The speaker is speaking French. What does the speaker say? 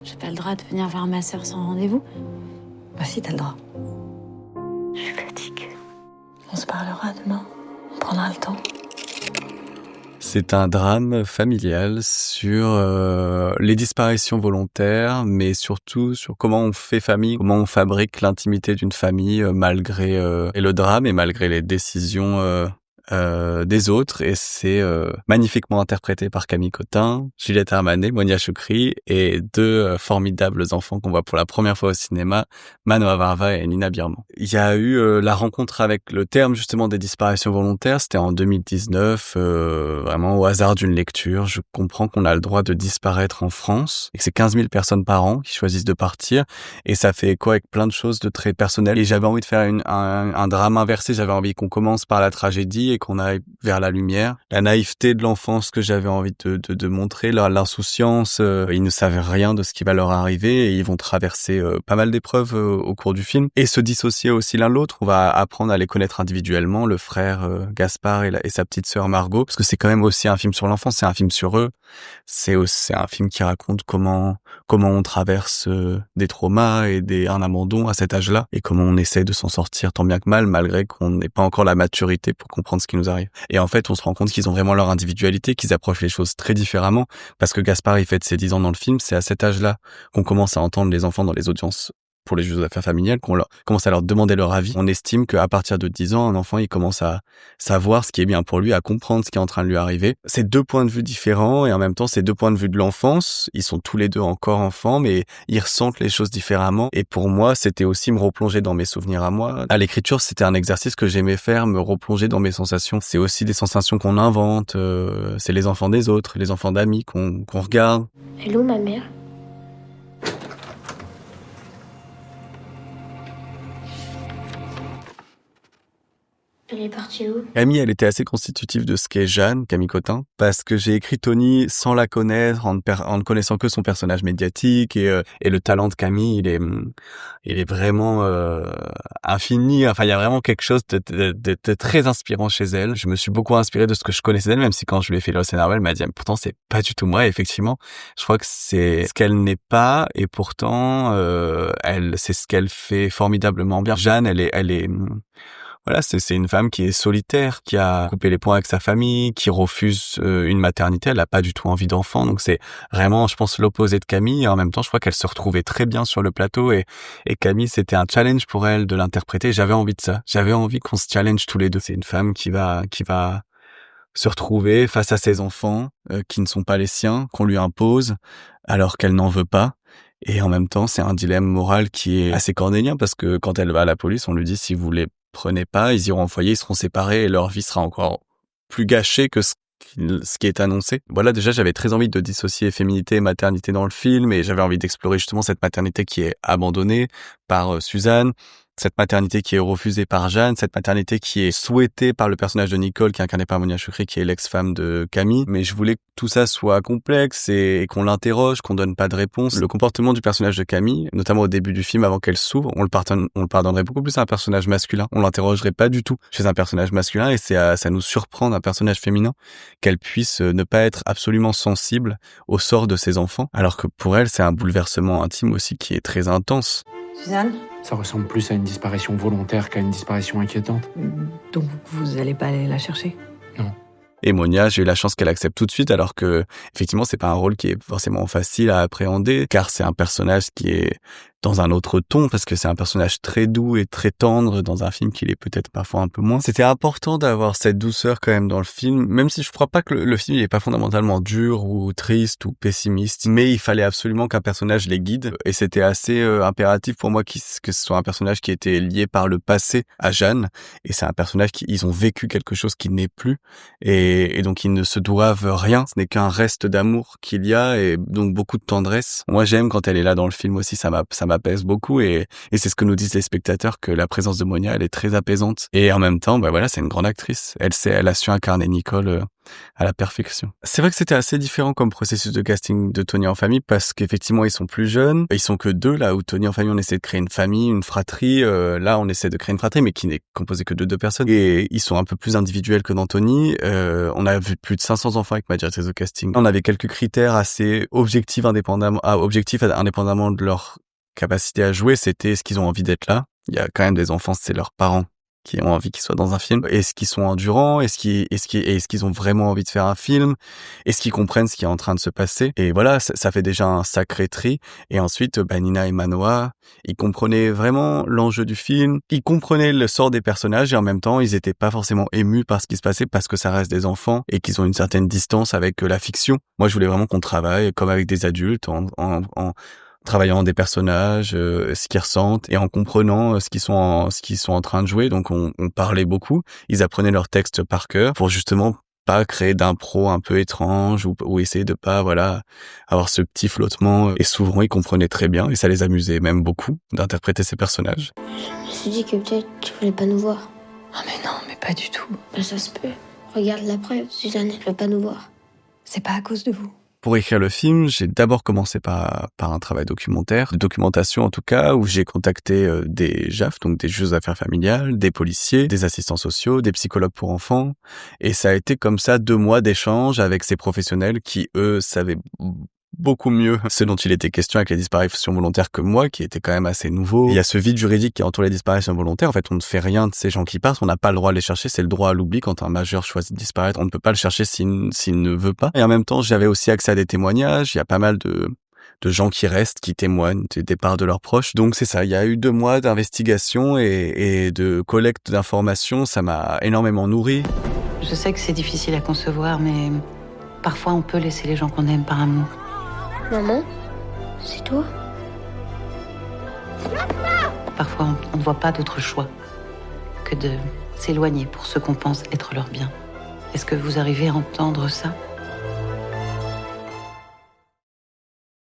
J'ai pas le droit de venir voir ma sœur sans rendez-vous. Bah si, t'as le droit. Je suis fatiguée. On se parlera demain. On prendra le temps. C'est un drame familial sur les disparitions volontaires, mais surtout sur comment on fait famille, comment on fabrique l'intimité d'une famille malgré et le drame et malgré les décisions des autres. Et c'est magnifiquement interprété par Camille Cotin, Juliette Armanet, Monia Chokri et deux formidables enfants qu'on voit pour la première fois au cinéma, Manoa Varva et Nina Birman. Il y a eu la rencontre avec le terme justement des disparitions volontaires, c'était en 2019, vraiment au hasard d'une lecture. Je comprends qu'on a le droit de disparaître en France et que c'est 15 000 personnes par an qui choisissent de partir, et ça fait écho avec plein de choses de très personnelles. Et j'avais envie de faire un drame inversé, j'avais envie qu'on commence par la tragédie et qu'on aille vers la lumière. La naïveté de l'enfance que j'avais envie de montrer, l'insouciance, ils ne savent rien de ce qui va leur arriver et ils vont traverser pas mal d'épreuves au cours du film et se dissocier aussi l'un l'autre. On va apprendre à les connaître individuellement, le frère Gaspard et sa petite sœur Margot, parce que c'est quand même aussi un film sur l'enfance, c'est un film sur eux. C'est un film qui raconte comment on traverse des traumas et un abandon à cet âge-là et comment on essaie de s'en sortir tant bien que mal, malgré qu'on n'ait pas encore la maturité pour comprendre ce qui nous arrive. Et en fait, on se rend compte qu'ils ont vraiment leur individualité, qu'ils approchent les choses très différemment, parce que Gaspard, il fête ses 10 ans dans le film, c'est à cet âge-là qu'on commence à entendre les enfants dans les audiences pour les jeux aux affaires familiales, qu'on commence à leur demander leur avis. On estime qu'à partir de 10 ans, un enfant, il commence à savoir ce qui est bien pour lui, à comprendre ce qui est en train de lui arriver. C'est deux points de vue différents et en même temps, c'est deux points de vue de l'enfance. Ils sont tous les deux encore enfants, mais ils ressentent les choses différemment. Et pour moi, c'était aussi me replonger dans mes souvenirs à moi. À l'écriture, c'était un exercice que j'aimais faire, me replonger dans mes sensations. C'est aussi des sensations qu'on invente. C'est les enfants des autres, les enfants d'amis qu'on regarde. Hello, ma mère. Elle est partie où? Camille, elle était assez constitutive de ce qu'est Jeanne, Camille Cotin, parce que j'ai écrit Tony sans la connaître, en ne connaissant que son personnage médiatique, et le talent de Camille, il est vraiment infini. Enfin, il y a vraiment quelque chose de très inspirant chez elle. Je me suis beaucoup inspiré de ce que je connaissais d'elle, même si quand je lui ai fait le scénario, elle m'a dit pourtant c'est pas du tout moi. Et effectivement, je crois que c'est ce qu'elle n'est pas, et pourtant c'est ce qu'elle fait formidablement bien. Jeanne, elle est voilà, c'est une femme qui est solitaire, qui a coupé les ponts avec sa famille, qui refuse une maternité. Elle a pas du tout envie d'enfant. Donc c'est vraiment, je pense, l'opposé de Camille. Et en même temps, je crois qu'elle se retrouvait très bien sur le plateau. Et Camille, c'était un challenge pour elle de l'interpréter. J'avais envie de ça. J'avais envie qu'on se challenge tous les deux. C'est une femme qui va se retrouver face à ses enfants qui ne sont pas les siens, qu'on lui impose alors qu'elle n'en veut pas. Et en même temps, c'est un dilemme moral qui est assez cornélien, parce que quand elle va à la police, on lui dit si vous les prenez pas, ils iront en foyer, ils seront séparés et leur vie sera encore plus gâchée que ce qui est annoncé. Voilà, déjà, j'avais très envie de dissocier féminité et maternité dans le film, et j'avais envie d'explorer justement cette maternité qui est abandonnée par Suzanne, cette maternité qui est refusée par Jeanne, cette maternité qui est souhaitée par le personnage de Nicole, qui est incarné par Monia Chokri, qui est l'ex-femme de Camille. Mais je voulais que tout ça soit complexe et qu'on l'interroge, qu'on donne pas de réponse. Le comportement du personnage de Camille, notamment au début du film, avant qu'elle s'ouvre, on le pardonnerait beaucoup plus à un personnage masculin. On l'interrogerait pas du tout chez un personnage masculin, et ça nous surprend d'un personnage féminin qu'elle puisse ne pas être absolument sensible au sort de ses enfants, alors que pour elle, c'est un bouleversement intime aussi qui est très intense. Suzanne? Ça ressemble plus à une disparition volontaire qu'à une disparition inquiétante. Donc vous allez pas aller la chercher? Non. Et Monia, j'ai eu la chance qu'elle accepte tout de suite, alors que effectivement c'est pas un rôle qui est forcément facile à appréhender, car c'est un personnage qui est dans un autre ton, parce que c'est un personnage très doux et très tendre dans un film qu'il est peut-être parfois un peu moins. C'était important d'avoir cette douceur quand même dans le film, même si je crois pas que le film il est pas fondamentalement dur ou triste ou pessimiste, mais il fallait absolument qu'un personnage les guide, et c'était assez impératif pour moi que ce soit un personnage qui était lié par le passé à Jeanne, et c'est un personnage ils ont vécu quelque chose qui n'est plus, et donc ils ne se doivent rien, ce n'est qu'un reste d'amour qu'il y a, et donc beaucoup de tendresse. Moi j'aime quand elle est là dans le film aussi, ça m'apaise beaucoup, et c'est ce que nous disent les spectateurs, que la présence de Monia, elle est très apaisante, et en même temps, bah voilà, c'est une grande actrice. Elle a su incarner Nicole à la perfection. C'est vrai que c'était assez différent comme processus de casting de Tony en famille parce qu'effectivement ils sont plus jeunes, ils sont que 2 là où Tony en famille on essaie de créer une famille, une fratrie, là on essaie de créer une fratrie mais qui n'est composée que de 2 personnes et ils sont un peu plus individuels que dans Tony. On a vu plus de 500 enfants avec ma directrice de casting. On avait quelques critères assez objectifs indépendamment de leur capacité à jouer, c'était est-ce qu'ils ont envie d'être là. Il y a quand même des enfants, c'est leurs parents qui ont envie qu'ils soient dans un film. Est-ce qu'ils sont endurants? Est-ce qu'ils ont vraiment envie de faire un film? Est-ce qu'ils comprennent ce qui est en train de se passer? Et voilà, ça fait déjà un sacré tri. Et ensuite, Nina et Manoa, ils comprenaient vraiment l'enjeu du film. Ils comprenaient le sort des personnages et en même temps, ils étaient pas forcément émus par ce qui se passait parce que ça reste des enfants et qu'ils ont une certaine distance avec la fiction. Moi, je voulais vraiment qu'on travaille comme avec des adultes en travaillant des personnages, ce qu'ils ressentent et en comprenant ce qu'ils sont en train de jouer. Donc on parlait beaucoup. Ils apprenaient leurs textes par cœur pour justement pas créer d'impro un peu étrange ou essayer de pas avoir ce petit flottement. Et souvent ils comprenaient très bien et ça les amusait même beaucoup d'interpréter ces personnages. Je me suis dit que peut-être tu voulais pas nous voir. Ah mais non, mais pas du tout. Ben ça se peut. Regarde la preuve, Suzanne, elle veut pas nous voir. C'est pas à cause de vous. Pour écrire le film, j'ai d'abord commencé par un travail documentaire, de documentation en tout cas, où j'ai contacté des JAF, donc des juges aux affaires familiales, des policiers, des assistants sociaux, des psychologues pour enfants. Et ça a été comme ça 2 mois d'échange avec ces professionnels qui, eux, savaient beaucoup mieux ce dont il était question avec les disparitions volontaires que moi, qui était quand même assez nouveau. Il y a ce vide juridique qui entoure les disparitions volontaires. En fait, on ne fait rien de ces gens qui partent. On n'a pas le droit de les chercher. C'est le droit à l'oubli. Quand un majeur choisit de disparaître, on ne peut pas le chercher s'il ne veut pas. Et en même temps, j'avais aussi accès à des témoignages. Il y a pas mal de gens qui restent, qui témoignent des départs de leurs proches. Donc c'est ça, il y a eu 2 mois d'investigation et de collecte d'informations. Ça m'a énormément nourri. Je sais que c'est difficile à concevoir, mais parfois on peut laisser les gens qu'on aime par amour. Maman, c'est toi? Parfois on ne voit pas d'autre choix que de s'éloigner pour ceux qu'on pense être leur bien. Est-ce que vous arrivez à entendre ça ?